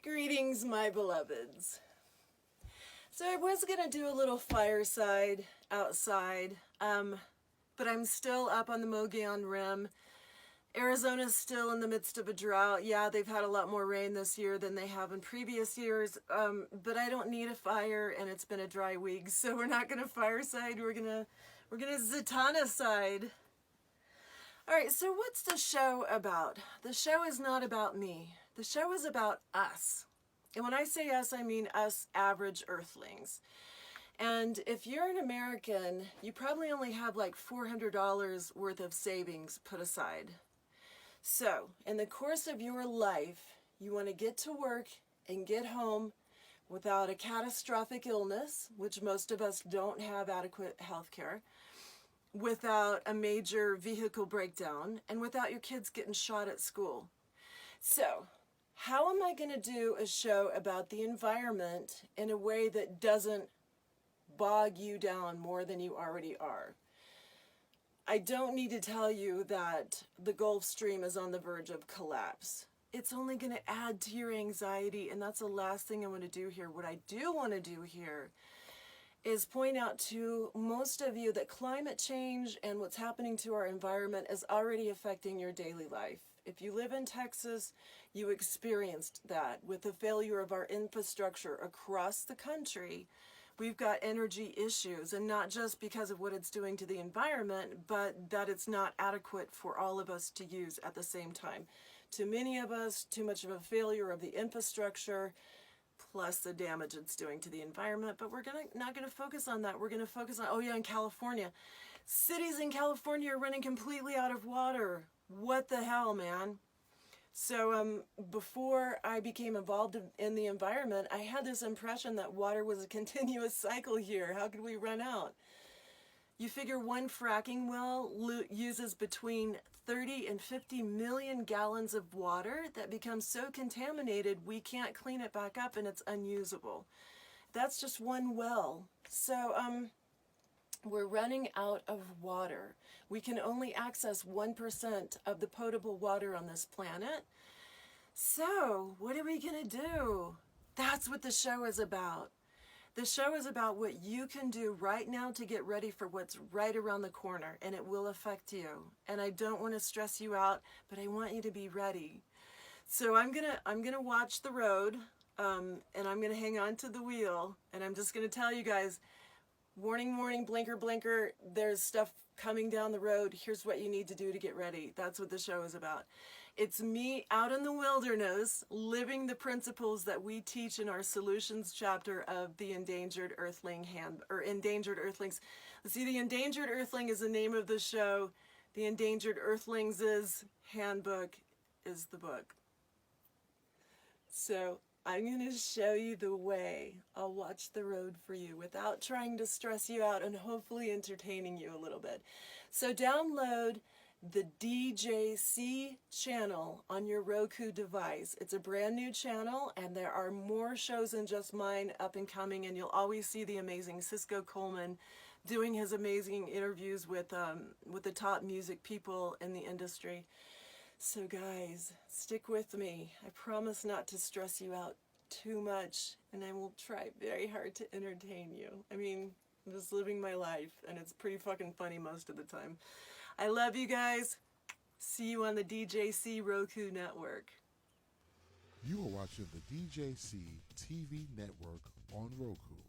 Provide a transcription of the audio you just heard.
Greetings, my beloveds. So I was going to do a little fireside outside, but I'm still up on the Mogollon Rim. Arizona's still in the midst of a drought. Yeah, they've had a lot more rain this year than they have in previous years, but I don't need a fire, and it's been a dry week, so we're not going to fireside. We're gonna Zatanna-side. All right, so what's the show about? The show is not about me. The show is about us. And when I say us, I mean us average Earthlings. And if you're an American, you probably only have like $400 worth of savings put aside. So, in the course of your life, you want to get to work and get home without a catastrophic illness, which most of us don't have adequate health care, without a major vehicle breakdown, and without your kids getting shot at school. So, how am I going to do a show about the environment in a way that doesn't bog you down more than you already are? I don't need to tell you that the Gulf Stream is on the verge of collapse. It's only going to add to your anxiety, and that's the last thing I want to do here. What I do want to do here is point out to most of you that climate change and what's happening to our environment is already affecting your daily life. If you live in Texas, you experienced that with the failure of our infrastructure across the country. We've got energy issues, and not just because of what it's doing to the environment, but that it's not adequate for all of us to use at the same time. Too many of us, too much of a failure of the infrastructure, plus the damage it's doing to the environment. But we're not going to focus on that. We're going to focus on, oh yeah, in California. Cities in California are running completely out of water. What the hell, man? So before I became involved in the environment, I had this impression that water was a continuous cycle here. How could we run out? You figure one fracking well uses between 30 and 50 million gallons of water that becomes so contaminated we can't clean it back up and it's unusable. That's just one well. So we're running out of water. We can only access 1% of the potable water on this planet. So, what are we going to do? That's what the show is about. The show is about what you can do right now to get ready for what's right around the corner, and it will affect you. And I don't want to stress you out, but I want you to be ready. So I'm gonna watch the road, and I'm gonna hang on to the wheel, and I'm just gonna tell you guys, warning, warning, blinker, blinker, there's stuff coming down the road. Here's what you need to do to get ready. That's what the show is about. It's me out in the wilderness, living the principles that we teach in our solutions chapter of the Endangered Earthling Endangered Earthlings. See, the Endangered Earthling is the name of the show. The Endangered Earthlings' handbook is the book. So I'm going to show you the way. I'll watch the road for you without trying to stress you out and hopefully entertaining you a little bit. So download the DJC channel on your Roku device. It's a brand new channel, and there are more shows than just mine up and coming, and you'll always see the amazing Cisco Coleman doing his amazing interviews with the top music people in the industry. So guys, stick with me. I promise not to stress you out too much, and I will try very hard to entertain you. I mean, I'm just living my life, and it's pretty fucking funny most of the time. I love you guys. See you on the DJC Roku network. You are watching the DJC TV network on Roku.